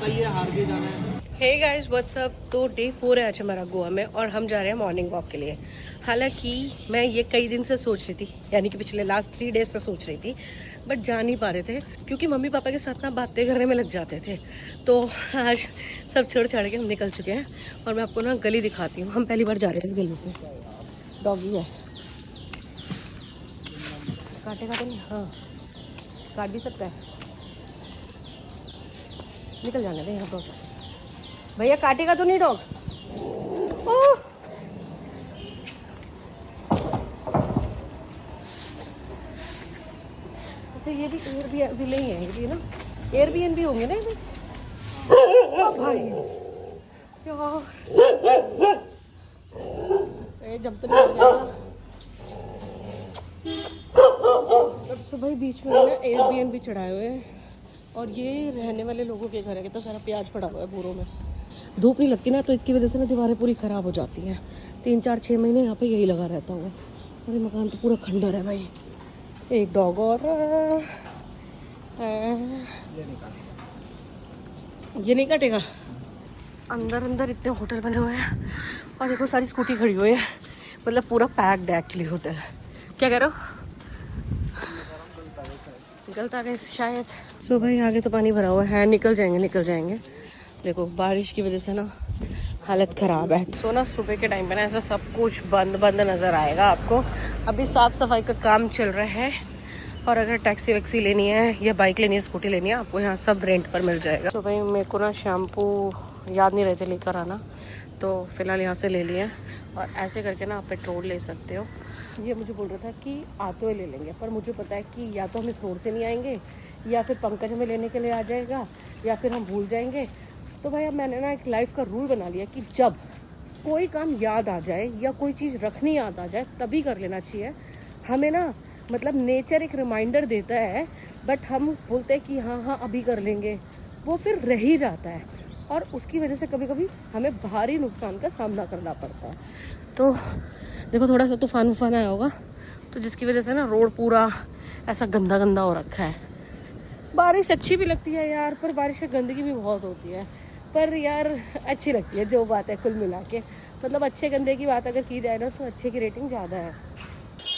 बताइए हार के जाना है। Hey guys what's up. तो डे 4 है आज हमारा गोवा में और हम जा रहे हैं मॉर्निंग वॉक के लिए। हालांकि मैं ये कई दिन से सोच रही थी, यानी कि पिछले लास्ट 3 डेज से सोच रही थी, बट जा नहीं पा रहे थे क्योंकि मम्मी पापा के साथ ना बातें करने में लग जाते थे। तो आज सब छोड़ छाड़ के हम निकल चुके हैं और मैं आपको ना गली दिखाती हूँ। हम पहली बार जा रहे हैं इस गली से। डॉगी है, काटेगा तो नहीं? हाँ काट भी सकता है। निकल जाने दे यहाँ पहुँच। भैया काटेगा तो नहीं डॉग? ओह अच्छा, ये भी एयरबीएनबी ही है, ये भी ना एयरबीएनबी होंगे ना ये। भाई यार ये जब तो नहीं जाएगा। तो भाई बीच में ना एयरबीएनबी चढ़ाए हुए हैं और ये रहने वाले लोगों के घर है। कितना सारा प्याज पड़ा हुआ है बोरों में। धूप नहीं लगती ना तो इसकी वजह से ना दीवारें पूरी ख़राब हो जाती हैं। 3-4-6 महीने यहाँ पे यही लगा रहता हुआ। अरे मकान तो पूरा खंडर है भाई। एक डॉग और ये नहीं काटेगा। अंदर अंदर इतने होटल बने हुए हैं और देखो सारी स्कूटी खड़ी हुई है, मतलब पूरा पैक्ड है एक्चुअली होटल। क्या कह रहे हो? गलत आ गए शायद। सो भाई आगे तो पानी भरा हुआ है, निकल जाएंगे। देखो बारिश की वजह से ना हालत ख़राब है। सो ना सुबह के टाइम पे ना ऐसा सब कुछ बंद नज़र आएगा आपको। अभी साफ़ सफाई का काम चल रहा है और अगर टैक्सी वैक्सी लेनी है या बाइक लेनी है, स्कूटी लेनी है, आपको यहाँ सब रेंट पर मिल जाएगा। तो भाई मेरे को ना शैम्पू याद नहीं रहते लेकर आना, तो फ़िलहाल यहाँ से ले लिए। और ऐसे करके ना आप पेट्रोल ले सकते हो। ये मुझे बोल रहा था कि आते हुए ले लेंगे, पर मुझे पता है कि या तो हम इस रोड से नहीं आएंगे या फिर पंकज हमें लेने के लिए आ जाएगा या फिर हम भूल जाएंगे। तो भाई अब मैंने ना एक लाइफ का रूल बना लिया कि जब कोई काम याद आ जाए या कोई चीज़ रखनी याद आ जाए तभी कर लेना चाहिए। हमें ना मतलब नेचर एक रिमाइंडर देता है, बट हम बोलते हैं कि हाँ अभी कर लेंगे, वो फिर रह ही जाता है और उसकी वजह से कभी कभी हमें भारी नुकसान का सामना करना पड़ता है। तो देखो थोड़ा सा तूफान आया होगा तो जिसकी वजह से ना रोड पूरा ऐसा गंदा हो रखा है। बारिश अच्छी भी लगती है यार, पर बारिश में गंदगी भी बहुत होती है, पर यार अच्छी लगती है जो बात है कुल मिला के। मतलब अच्छे गंदे की बात अगर की जाए ना तो अच्छे की रेटिंग ज़्यादा है।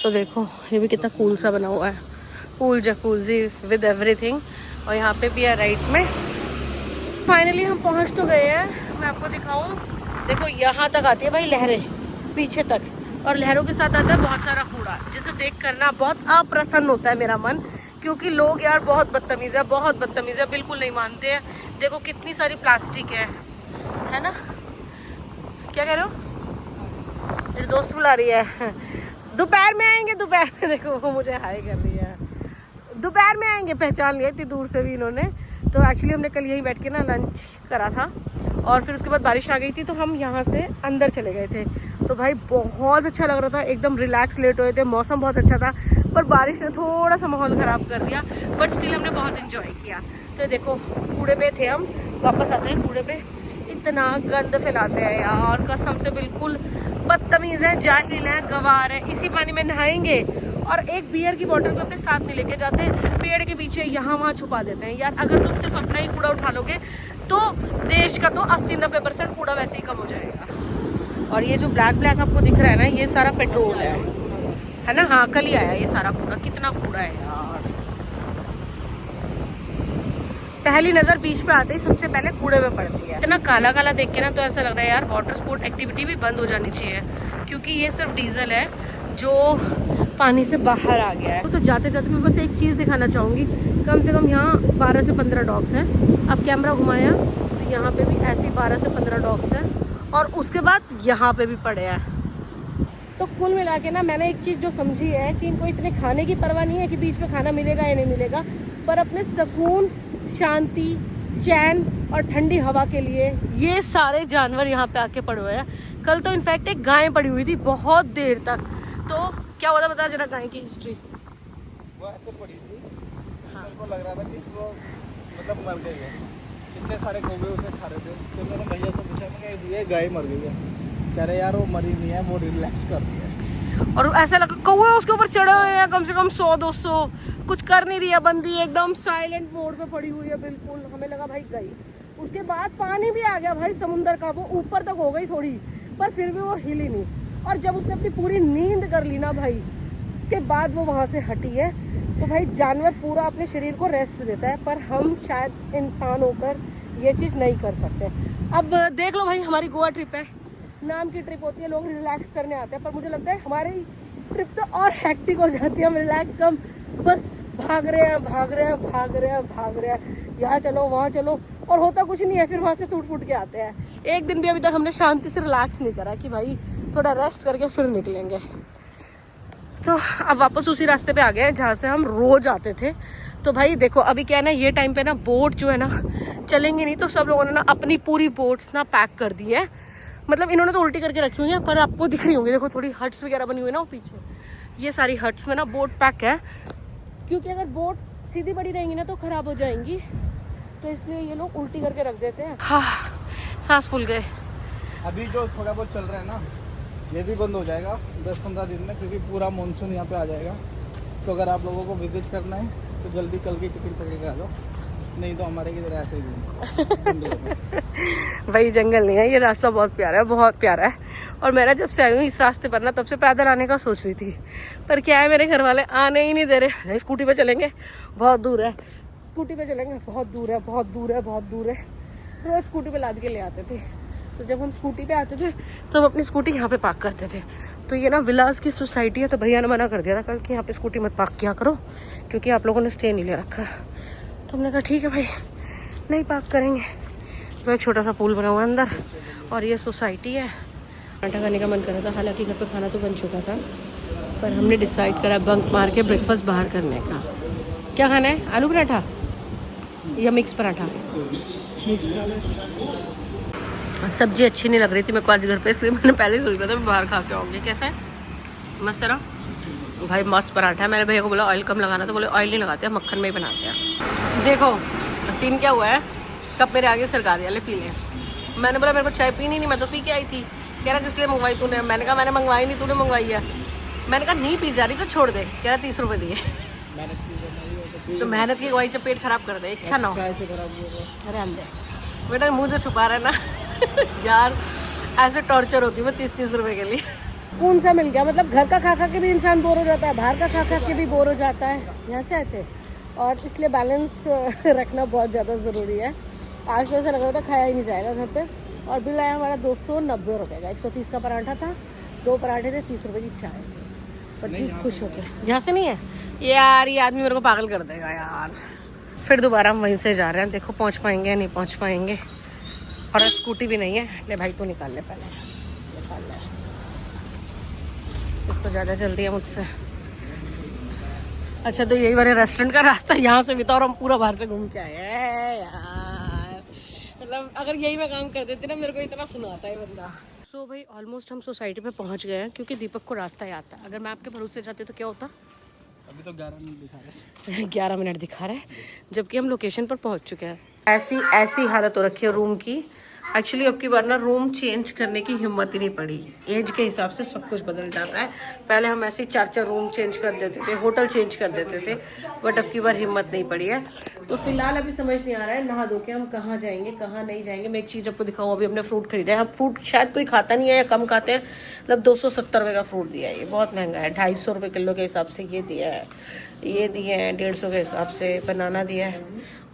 तो देखो ये भी कितना कूल सा बना हुआ है, पूल जकूजी विद एवरीथिंग। और यहाँ पे भी है राइट में। फाइनली हम पहुँच तो गए हैं। मैं आपको दिखाऊँ, देखो यहाँ तक आती है भाई लहरें, पीछे तक, और लहरों के साथ आता है बहुत सारा कूड़ा, जिसे देख कर ना बहुत अप्रसन्न होता है मेरा मन, क्योंकि लोग यार बहुत बदतमीज़ है, बिल्कुल नहीं मानते हैं। देखो कितनी सारी प्लास्टिक है ना। क्या कह रहे हो? मेरी दोस्त बुला रही है। दोपहर में आएंगे, दोपहर में। देखो वो मुझे हाय कर रही है। दोपहर में आएंगे, पहचान लिया इतनी दूर से भी इन्होंने। तो एक्चुअली हमने कल यहीं बैठ के ना लंच करा था और फिर उसके बाद बारिश आ गई थी तो हम यहाँ से अंदर चले गए थे। तो भाई बहुत अच्छा लग रहा था, एकदम रिलैक्स लेट हुए थे, मौसम बहुत अच्छा था, पर बारिश ने थोड़ा सा माहौल ख़राब कर दिया, बट स्टिल हमने बहुत इन्जॉय किया। तो देखो कूड़े पे थे हम, वापस आते हैं कूड़े पे। इतना गंद फैलाते हैं यार, कसम से बिल्कुल बदतमीज़ है, जाहिल है, गवार है। इसी पानी में नहाएंगे और एक बियर की बोतल भी अपने साथ नहीं लेके जाते, पेड़ के पीछे यहाँ वहाँ छुपा देते हैं। यार अगर तुम सिर्फ अपना ही कूड़ा उठा लोगे तो देश का तो 80-90% कूड़ा वैसे ही कम हो जाएगा। और ये जो ब्लैक आपको दिख रहा है ना, ये सारा पेट्रोल है ना। हाँ कल ही आया ये सारा कूड़ा। कितना कूड़ा है यार। पहली नज़र बीच पे आते ही सबसे पहले कूड़े में पड़ती है। इतना काला काला देख के ना तो ऐसा लग रहा है यार वाटर स्पोर्ट एक्टिविटी भी बंद हो जानी चाहिए, क्योंकि ये सिर्फ डीजल है जो पानी से बाहर आ गया है। तो जाते जाते मैं बस एक चीज़ दिखाना चाहूँगी। कम से कम यहाँ 12 से 15 डॉग्स हैं। अब कैमरा घुमाया तो यहाँ पे भी ऐसे 12 से 15 डॉग्स हैं और उसके बाद यहाँ पे भी पड़े हैं। तो कुल मिला के ना मैंने एक चीज़ जो समझी है कि इनको इतने खाने की परवाह नहीं है कि बीच में खाना मिलेगा या नहीं मिलेगा, पर अपने सुकून, शांति, चैन और ठंडी हवा के लिए ये सारे जानवर यहाँ पे आके पड़े हुए हैं। कल तो इनफैक्ट एक गाय पड़ी हुई थी बहुत देर तक। तो क्या हुआ था बता जरा गाय की हिस्ट्री। वो ऐसे पड़ी थी, मेरे को लग रहा था कि वो मतलब मर गई है, इतने सारे कौवे उसे खा रहे थे। तो मैंने भैया से पूछा कि ये गाय मर गई है, कह रहे यार वो मरी नहीं है, वो रिलैक्स कर रही है। और ऐसा लगा कौवे उसके ऊपर चढ़े हुए हैं कम से कम 100-200, कुछ कर नहीं रही है बंदी, एकदम साइलेंट मोड पे पड़ी हुई है बिल्कुल। हमें लगा भाई गई, उसके बाद पानी भी आ गया भाई समुंदर का, वो ऊपर तक हो गई थोड़ी, पर फिर भी वो हिली नहीं। और जब उसने अपनी पूरी नींद कर ली ना भाई, के बाद वो वहाँ से हटी है। तो भाई जानवर पूरा अपने शरीर को रेस्ट देता है, पर हम शायद इंसान होकर ये चीज़ नहीं कर सकते। अब देख लो भाई, हमारी गोवा ट्रिप है, नाम की ट्रिप होती है, लोग रिलैक्स करने आते हैं, पर मुझे लगता है हमारी ट्रिप तो और हैक्टिक हो जाती है। हम रिलैक्स कम, बस भाग रहे हैं भाग रहे हैं भाग रहे हैं भाग रहे हैं, यहाँ चलो वहाँ चलो, और होता कुछ नहीं है। फिर वहाँ से टूट फूट के आते हैं। एक दिन भी अभी तक हमने शांति से रिलैक्स नहीं करा कि भाई थोड़ा रेस्ट करके फिर निकलेंगे। तो अब वापस उसी रास्ते पे आ गए हैं जहाँ से हम रोज आते थे। तो भाई देखो अभी क्या है ना, ये टाइम पे ना बोट जो है ना चलेंगे नहीं, तो सब लोगों ने ना अपनी पूरी बोट्स ना पैक कर दी है। मतलब इन्होंने तो उल्टी करके रखी हुई है, पर आपको दिख रही होंगी, देखो थोड़ी हट्स वगैरह बनी हुई है ना वो पीछे, ये सारी हट्स में ना बोट पैक है, क्योंकि अगर बोट सीधी बड़ी रहेंगी ना तो खराब हो जाएंगी, तो इसलिए ये लोग उल्टी करके रख देते हैं। हाँ, सांस फूल गए। अभी जो थोड़ा बहुत चल रहा है ना, ये भी बंद हो जाएगा 10-15 दिन में, क्योंकि पूरा मानसून यहाँ पे आ जाएगा। तो अगर आप लोगों को विजिट करना है तो जल्दी कल की टिकट पकड़ के आ जाओ, नहीं तो हमारे की तरह ऐसे ही भाई जंगल नहीं है, ये रास्ता बहुत प्यारा है, बहुत प्यारा है। और मैंने जब से आई हूँ इस रास्ते पर ना, तब से पैदल आने का सोच रही थी, पर क्या है मेरे घर वाले आने ही नहीं दे रहे। नहीं, स्कूटी पे चलेंगे, बहुत दूर है, स्कूटी पे चलेंगे, बहुत दूर है, बहुत दूर है, बहुत दूर है। रोज स्कूटी पे लाद के ले आते थे, तो जब हम स्कूटी पे आते थे तो हम अपनी स्कूटी यहाँ पे पार्क करते थे। तो ये ना विलास की सोसाइटी है, तो भैया ने मना कर दिया था कल कि यहाँ पे स्कूटी मत पार्क किया करो, क्योंकि आप लोगों ने स्टे नहीं ले रखा। तो हमने कहा ठीक है भाई, नहीं पार्क करेंगे। तो एक छोटा सा पूल बना हुआ है अंदर, और ये सोसाइटी है। पराठा खाने का मन कर रहा था, हालांकि घर पे खाना तो बन चुका था, पर हमने डिसाइड करा बंक मार के ब्रेकफास्ट बाहर करने का। क्या खाना है, आलू पराठा या मिक्स पराठा? सब्जी अच्छी नहीं लग रही थी मेरे को आज घर पे, इसलिए मैंने पहले ही सोच लिया था मैं बाहर खा के आऊँगी। कैसा है, मस्त है ना भाई, मस्त पराठा है। मैंने भैया को बोला ऑयल कम लगाना, तो बोले ऑयल नहीं लगाते हैं, मक्खन में ही बनाते हैं। देखो सीन क्या हुआ है, कप मेरे आगे सरका दिया, ले पी ले। मैंने बोला मेरे को चाय पीनी नहीं, मैं तो पी के आई थी। कह रहा किस लिए मंगवाई तूने? मैंने कहा मैंने मंगवाई नहीं, तूने मंगवाई है। मैंने कहा नहीं पी जा रही तो छोड़ दे। कह रहा 30 रुपये दिए। तो मेहनत की गवाही जब पेट खराब कर दे, इच्छा ना हो। अरे अंदर बेटा मुँह जो छुपा रहा है ना यार, ऐसे टॉर्चर होती है 30-30 रुपए के लिए। कौन सा मिल गया, मतलब घर का खा खा के भी इंसान बोर हो जाता है, बाहर का खा खा के भी बोर हो जाता है, यहाँ से आते हैं। और इसलिए बैलेंस रखना बहुत ज़्यादा ज़रूरी है। आज तो ऐसा लग रहा था खाया ही नहीं जाएगा घर पे। और बिल आया हमारा 290 रुपये का, 130 का पराठा था, 2 पराठे थे, 30 रुपये की चाय थी। पर ठीक खुश हो गया। यहाँ से नहीं है यार, ये आदमी मेरे को पागल कर देगा यार। फिर दोबारा हम वहीं से जा रहे हैं, देखो पहुँच पाएंगे या नहीं पहुँच पाएंगे। और स्कूटी भी नहीं है। ले भाई तू निकाल ले, पहले निकाल ले, इसको ज़्यादा जल्दी है मुझसे। अच्छा तो यही वाले रेस्टोरेंट का रास्ता यहाँ से भी था, और हम पूरा बाहर से घूम के आए हैं यार। मतलब अगर यही मैं काम कर देती ना, मेरे को इतना सुनाता है बंदा। सो भाई ऑलमोस्ट हम सोसाइटी पे पहुँच गए हैं, क्योंकि दीपक को रास्ता याद था। अगर मैं आपके भरोसे जाती तो क्या होता? अभी तो 11 मिनट दिखा रहा है 11 मिनट दिखा रहा है, जबकि हम लोकेशन पर पहुँच चुके हैं। ऐसी हालत हो रखी है रूम की। एक्चुअली अब की बार ना रूम चेंज करने की हिम्मत ही नहीं पड़ी। एज के हिसाब से सब कुछ बदल जाता है। पहले हम ऐसे 4-4 रूम चेंज कर देते थे, होटल चेंज कर देते थे, बट अब की बार हिम्मत नहीं पड़ी है। तो फिलहाल अभी समझ नहीं आ रहा है नहा धो के हम कहाँ जाएंगे कहाँ नहीं जाएंगे। मैं एक चीज़ आपको दिखाऊँ, अभी हमने फ्रूट खरीदा है। हम फ्रूट शायद कोई खाता नहीं है या कम खाते हैं, मतलब 270 रुपये का फ्रूट दिया है। ये बहुत महंगा है, 250 रुपये किलो के हिसाब से ये दिया है। ये दिए हैं 150 के हिसाब से, बनाना दिया है,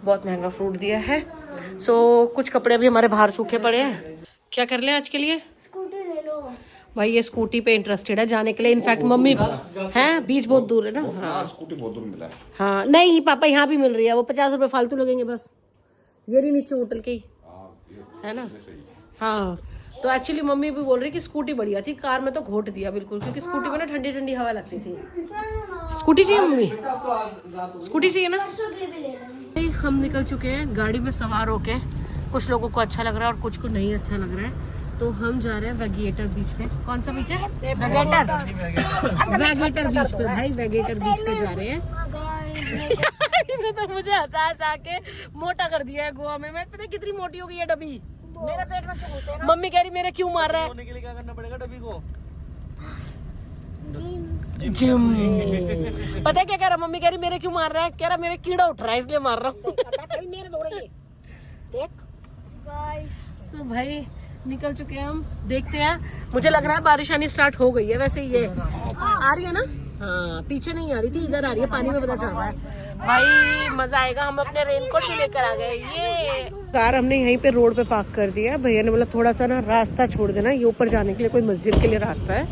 बहुत महंगा फ्रूट दिया है। सो कुछ कपड़े भी हमारे बाहर सूखे पड़े हैं। क्या कर ले आज के लिए? स्कूटी ले लो भाई ये स्कूटी पे इंटरेस्टेड है जाने के लिए। इनफैक्ट मम्मी है, बीच बहुत दूर है ना। हाँ स्कूटी बहुत दूर मिला है। हाँ नहीं पापा यहाँ भी मिल रही है, वो 50 रुपये फालतू लगेंगे बस। ये रही नीचे होटल की है ना। हाँ तो एक्चुअली मम्मी भी बोल रही कि स्कूटी बढ़िया थी, कार में तो घोट दिया बिल्कुल, क्योंकि स्कूटी में ना ठंडी ठंडी हवा लगती थी। स्कूटी चाहिए मम्मी? स्कूटी चाहिए ना। हम निकल चुके हैं गाड़ी में सवार होके। कुछ लोगों को अच्छा लग रहा है और कुछ को नहीं अच्छा लग रहा है। तो हम जा रहे हैं वेगेटर बीच पे। कौन सा बीच है? वेगेटर बीच पे भाई, वेगेटर बीच पे जा रहे हैं। तो मुझे हंसा के मोटा कर दिया है गोवा में। मैं पता कितनी मोटी हो गई है डब्बी मेरे पेट में। मम्मी कह रही मेरे क्यों मार रहा है? होने के लिए क्या करना पड़ेगा डब्बी को? जिम। पता है क्या कह रहा? मम्मी कह रही मेरे क्यों मार रहा है? कह रहा मेरे कीड़ा उठ रहा है इसलिए मार रहा हूँ। सो भाई निकल चुके हैं हम, देखते हैं। मुझे लग रहा है बारिश आनी स्टार्ट हो गई है। वैसे ये आ रही है ना, हाँ पीछे नहीं आ रही थी, इधर आ रही है, पानी में पता चल रहा है। भाई मजा आएगा। हम अपने रेनकोट भी लेकर आ गए। ये कार हमने यहीं पे रोड पे पार्क कर दिया। भैया ने बोला थोड़ा सा ना रास्ता छोड़ देना, ये ऊपर जाने के लिए कोई मस्जिद के लिए रास्ता है।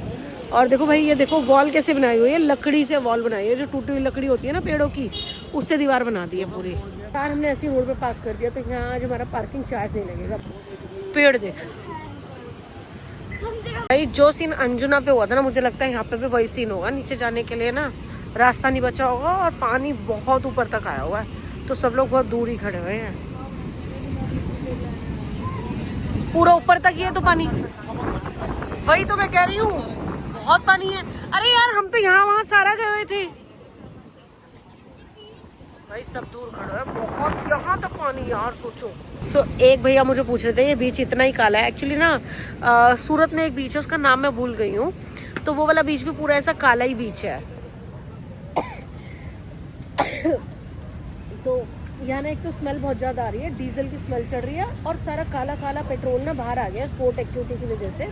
और देखो भाई, ये देखो वॉल कैसे बनाई हुई है, लकड़ी से वॉल बनाई है। जो टूटी हुई लकड़ी होती है ना पेड़ों की, उससे दीवार बना दी है पूरी। कार हमने ऐसी रोड पे पार्क कर दिया, तो यहाँ आज हमारा पार्किंग चार्ज नहीं लगेगा। पेड़ देख भाई, जो सीन अंजुना पे हुआ था ना, मुझे लगता है यहाँ पे भी वही सीन होगा। नीचे जाने के लिए ना रास्ता नहीं बचा होगा और पानी बहुत ऊपर तक आया हुआ है, तो सब लोग बहुत दूर ही खड़े हुए हैं। पूरा ऊपर तक ही है तो पानी, वही तो मैं कह रही हूँ, बहुत पानी है। अरे यार हम तो यहाँ वहाँ सारा गए हुए थे भाई, सब दूर खड़े हैं, बहुत यहाँ तक पानी यार, सोचो। एक भैया मुझे पूछ रहे थे ये बीच इतना ही काला है। एक्चुअली ना सूरत में एक बीच है, उसका नाम मैं भूल गई हूँ, तो वो वाला बीच भी पूरा ऐसा काला ही बीच है। तो यहाँ ना एक तो स्मेल बहुत ज़्यादा आ रही है, डीजल की स्मेल चढ़ रही है, और सारा काला काला पेट्रोल ना बाहर आ गया स्पोर्ट एक्टिविटी की वजह से।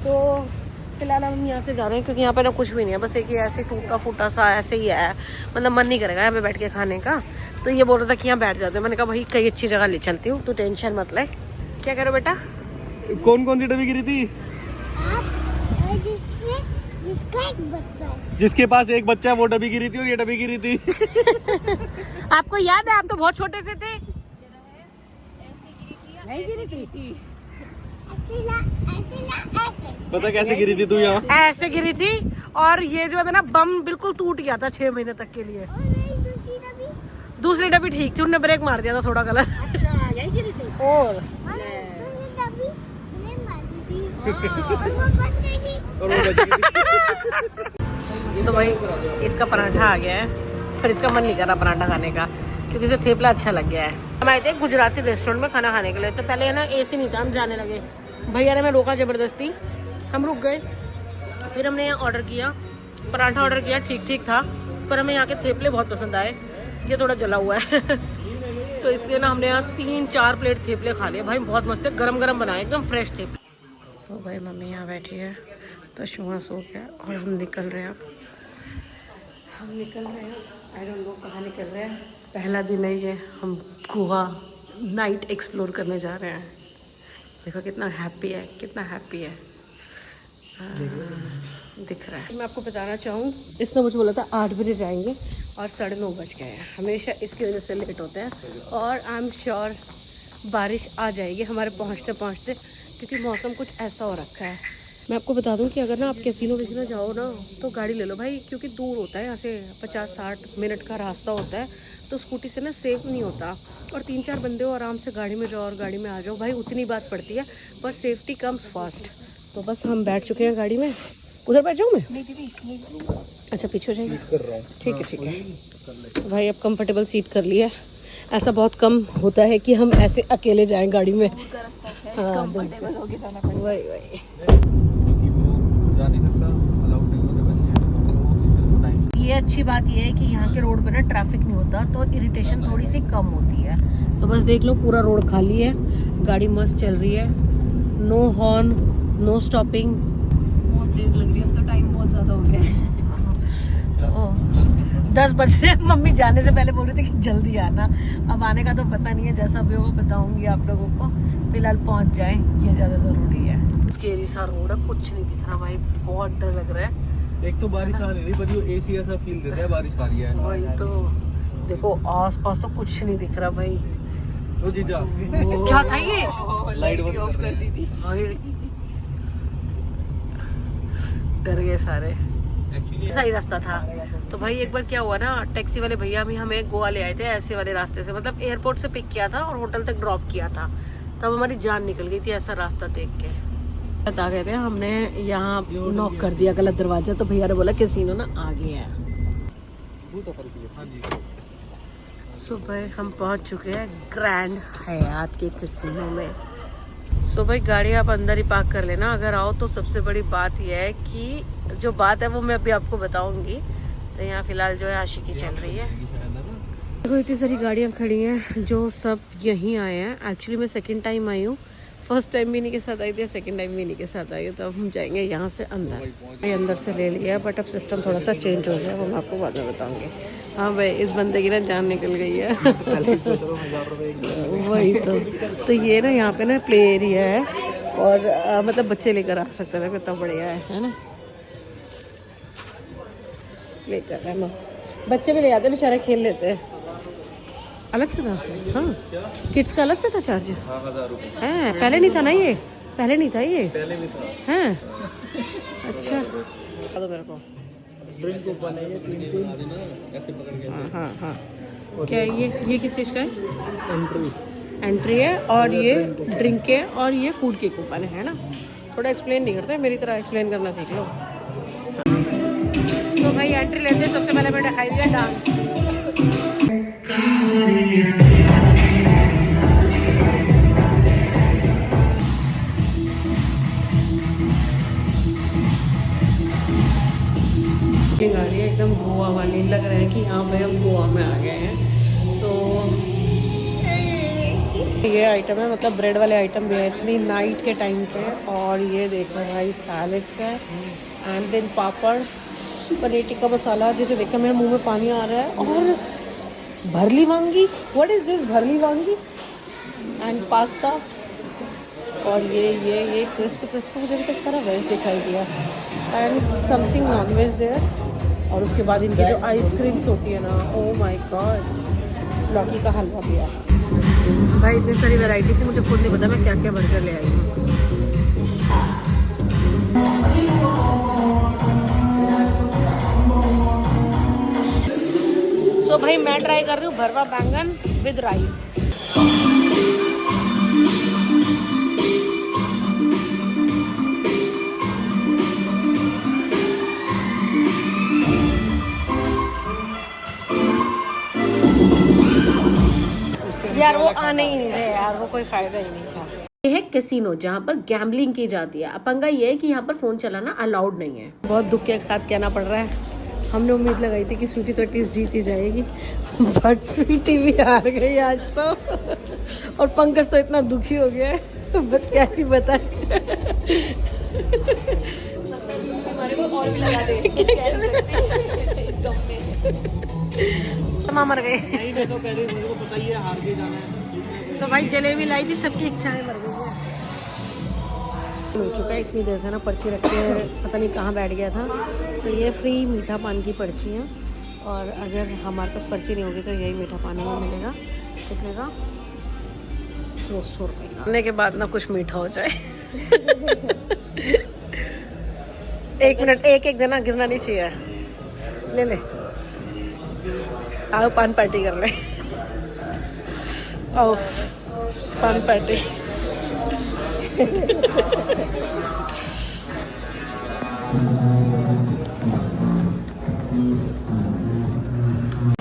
तो फिलहाल हम यहाँ से जा रहे हैं, क्योंकि यहाँ पे ना कुछ भी नहीं है, बस एक ही ऐसे टूटा फूटा सा ऐसे ही है। मतलब मन नहीं करेगा यहाँ पे बैठ के खाने का, तो ये बोल रहा था कि यहाँ बैठ जाते हैं। मैंने कहा भाई कई अच्छी जगह ले चलती हूँ, तू टेंशन मत ले। क्या करो बेटा? कौन कौन सी डब्बी गिरी थी? जिसका एक बच्चा है, जिसके पास एक बच्चा है वो डब्बी गिरी थी, और ये डब्बी गिरी थी। आपको याद है? आप तो बहुत छोटे से थे। नहीं गिरी थी, ऐसे पता कैसे गिरी थी तू? यहाँ ऐसे गिरी थी, और ये जो है ना बम बिल्कुल टूट गया था 6 महीने तक के लिए। और नहीं, दूसरी डब्बी ठीक थी, उन्होंने ब्रेक मार दिया था थोड़ा गलत। अच्छा यही गिरी थी। और दूसरी डब्बी मैंने मार दी थी, और वो बच गई थी। सो भाई इसका पराठा आ गया है, पर इसका मन नहीं कर रहा पराठा खाने का, क्योंकि इसे थेपला अच्छा लग गया है। हम आए थे गुजराती रेस्टोरेंट में खाना खाने के लिए, तो पहले है ना एसी नहीं था, हम जाने लगे। भैया ने मैं रोका जबरदस्ती, हम रुक गए। फिर हमने यहाँ ऑर्डर किया, पराठा ऑर्डर किया, ठीक ठीक था, पर हमें यहाँ के थेपले बहुत पसंद आए। ये थोड़ा जला हुआ है तो इसलिए ना हमने यहाँ 3-4 प्लेट थेपले खा लिए। भाई बहुत मस्त है, गरम गरम बनाए, एकदम फ्रेश थेपले। सो भाई मम्मी यहाँ बैठी है, तो शुआ सो गया, और हम निकल रहे हैं। अब हम निकल रहे हैं, आई डोंट नो कहाँ निकल रहे हैं। पहला दिन है ये, हम गोवा नाइट एक्सप्लोर करने जा रहे हैं। देखो कितना हैप्पी है, कितना हैप्पी है। दिख रहा है। मैं आपको बताना चाहूँ, इसने मुझे बोला था 8 बजे जाएंगे, और 9:30 बज गए हैं। हमेशा इसकी वजह से लेट होते हैं, और आई एम श्योर बारिश आ जाएगी हमारे पहुँचते पहुँचते, क्योंकि मौसम कुछ ऐसा हो रखा है। मैं आपको बता दूं कि अगर ना आप कैसीनो जाओ ना, तो गाड़ी ले लो भाई, क्योंकि दूर होता है, यहाँ से 50-60 मिनट का रास्ता होता है, तो स्कूटी से ना सेफ नहीं होता। और 3-4 बंदे हो, आराम से गाड़ी में जाओ और गाड़ी में आ जाओ भाई, उतनी बात पड़ती है, पर सेफ्टी कम्स फर्स्ट। तो बस हम बैठ चुके हैं गाड़ी में। उधर बैठ जाऊँ मैं? नहीं। अच्छा पीछे जाएंगे, ठीक है ठीक है। तो भाई अब कंफर्टेबल सीट कर लिया। ऐसा बहुत कम होता है कि हम ऐसे अकेले जाएं गाड़ी में। हाँ वही जा नहीं सकता, अलाउड नहीं होता बच्चे। ये अच्छी बात ये है कि यहाँ के रोड पे ना ट्रैफिक नहीं होता, तो इरिटेशन थोड़ी सी कम होती है। तो बस देख लो पूरा रोड खाली है, गाड़ी मस्त चल रही है, नो हॉर्न, नो स्टॉपिंग। बहुत तेज लग रही है, अब तो टाइम बहुत ज्यादा हो गया है। 10 बज रहे हैं। मम्मी जाने से पहले बोल रही थी कि जल्दी आना, अब आने का तो पता नहीं है, जैसा भी होगा बताऊंगी आप लोगों को। फिलहाल पहुंच जाएं, ये ज़्यादा ज़रूरी है। स्केरी सा रोड है, कुछ नहीं दिख रहा भाई, बहुत डर लग रहा है। एक तो बारिश आ रही है, पर जो एसी ऐसा फील देता है बारिश आ रही है। वही तो देखो, आसपास तो कुछ नहीं दिख रहा भाई। वो जीजा क्या था ये? लाइट ऑफ कर दी थी। डर गए सारे। एक्चुअली सही रास्ता था। तो भाई एक बार क्या हुआ ना, टैक्सी वाले भैया हमें गोवा ले आए थे ऐसे वाले रास्ते से, मतलब एयरपोर्ट से पिक किया था और होटल तक ड्रॉप किया था। तब हमारी जान निकल गई थी ऐसा रास्ता देख के। बता गए थे, हमने यहाँ नॉक कर दिया गलत दरवाजा, तो भैया ने बोला कैसीनो ना आगे है। सुबह हम पहुँच चुके हैं ग्रैंड हयात के कैसीनो में। सो भाई गाड़ी आप अंदर ही पार्क कर लेना अगर आओ तो। सबसे बड़ी बात यह है कि जो बात है वो मैं अभी आपको बताऊंगी। तो यहाँ फिलहाल जो है आशिकी चल रही है। देखो इतनी सारी गाड़ियाँ खड़ी हैं जो सब यहीं आए हैं। एक्चुअली मैं सेकंड टाइम आई हूँ, फर्स्ट टाइम भी इन्हीं के साथ आई थी, सेकंड टाइम भी इन्हीं के साथ आई हूँ। तो अब हम जाएंगे यहाँ से अंदर। ये अंदर से ले लिया, बट अब सिस्टम थोड़ा सा चेंज हो गया, वो मैं आपको बाद में बताऊँगी। हाँ भाई, इस बंदे की ना जान निकल गई है। वही तो ये ना यहाँ पे ना प्ले एरिया है, और मतलब बच्चे लेकर आ सकते हैं, कितना बढ़िया है ना। प्ले कर रहा है मस्त, बच्चे भी ले आते बेचारे, खेल लेते हैं। अलग से था? हाँ, किड्स का अलग से था चार्ज? हाँ, 1000 रुपये है, पहले नहीं था ना ये? पहले नहीं था ये? पहले भी था। हैं? अच्छा, बता दो मेरे को। ड्रिंक कूपन है ये 3 ऐसे पकड़ के। हाँ हाँ हाँ। क्या ये किस चीज़ का है? एंट्री है, और ये ड्रिंक के, और ये फूड के कूपन है ना। थोड़ा एक्सप्लेन नहीं करते, मेरी तरह एक्सप्लेन करना सीख लो। तो भाई एंट्री लेते हैं, सबसे पहले मैंने दिखाई दिया डांस। आ रही है एकदम गोवा वाली, लग रहा है कि हाँ भाई हम गोवा में आ गए हैं। सो ये आइटम है, मतलब ब्रेड वाले आइटम भी है इतनी नाइट के टाइम पे। और ये देखो भाई सैलेड्स है, एंड देन पापड़, पनीर टिक्का मसाला, जिसे देखकर मेरे मुंह में पानी आ रहा है। और भरली वांगी, व्हाट इज दिस, भरली वांगी एंड पास्ता। और ये क्रिस्प मुझे अभी तक सारा वेज दिखाई दिया, and something non veg there. और उसके बाद इनकी जो आइसक्रीम्स होती है ना, ओ माय गॉड, लौकी का हलवा भी है भाई। इतनी सारी वैरायटी थी, मुझे खुद नहीं पता मैं क्या क्या बर्गर ले आई हूँ। सो भाई मैं ट्राई कर रही हूँ भरवा बैंगन विद राइस। यार वो आने ही नहीं रहे यार, वो कोई फायदा ही नहीं था। ये है कैसीनो, जहाँ पर गैम्बलिंग की जाती है। पंगा ये है कि यहाँ पर फोन चलाना अलाउड नहीं है। बहुत दुख के साथ कहना पड़ रहा है, हमने उम्मीद लगाई थी कि स्वीटी तो एटलीस्ट जीत ही जाएगी, बट स्वीटी भी हार गई आज तो। और पंकज तो इतना दुखी हो गया है, बस क्या ही बताए। और भी लगा मर गए। नहीं, तो पहले मुझे पता ही है हार के जाना है। तो भाई जलेबी लाई थी, सबकी इच्छाएं मर गई है। हो चुका है इतनी देर से ना, पर्ची रख के पता नहीं कहाँ बैठ गया था। सो ये फ्री मीठा पान की पर्ची है, और अगर हमारे पास पर्ची नहीं होगी तो यही मीठा पान में मिलेगा। कितने का? 200 रुपये का। खाने के बाद ना कुछ मीठा हो जाए। 1 मिनट, एक देना, गिरना नहीं चाहिए। ले ले, आओ पान पार्टी कर ले। आओ पान पार्टी।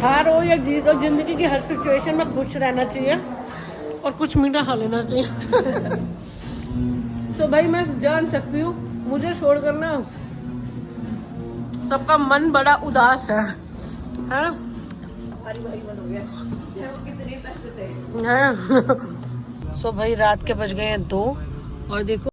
हार हो या जीत हो, जिंदगी की हर सिचुएशन में खुश रहना चाहिए और कुछ मीठा खा लेना चाहिए। सो भाई मैं जान सकती हूँ, मुझे छोड़कर ना सबका मन बड़ा उदास है। भारी मन हो गया। कितने पैसे थे? सो भाई रात के बज गए हैं 2, और देखो